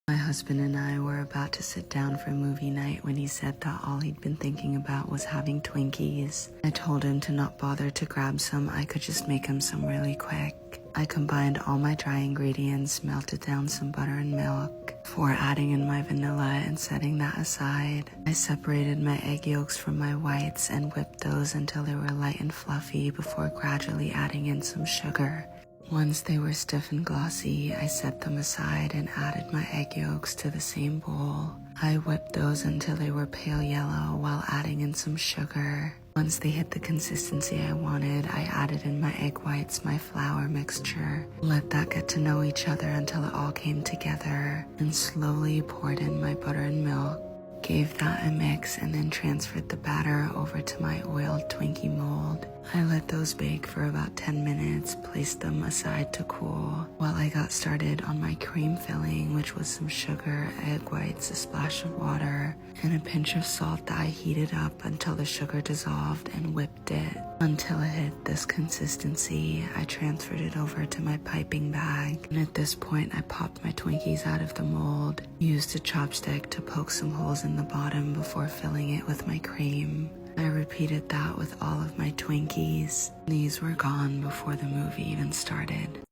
My husband and I were about to sit down for movie night when he said that all he'd been thinking about was having Twinkies. I told him to not bother to grab some, I could just make him some really quick. I combined all my dry ingredients, melted down some butter and milk before adding in my vanilla and setting that aside. I separated my egg yolks from my whites and whipped those until they were light and fluffy before gradually adding in some sugar. Once they were stiff and glossy, I set them aside and added my egg yolks to the same bowl. I whipped those until they were pale yellow while adding in some sugar. Once they hit the consistency I wanted, I added in my egg whites, my flour mixture, let that get to know each other until it all came together, and slowly poured in my butter and milk. Gave that a mix and then transferred the batter over to my oiled Twinkie mold. I let those bake for about 10 minutes, placed them aside to cool, while I got started on my cream filling, which was some sugar, egg whites, a splash of water, and a pinch of salt that I heated up until the sugar dissolved and whipped it. Until it hit this consistency, I transferred it over to my piping bag, and at this point I popped my Twinkies out of the mold, used a chopstick to poke some holes in the bottom before filling it with my cream. I repeated that with all of my Twinkies. These were gone before the movie even started.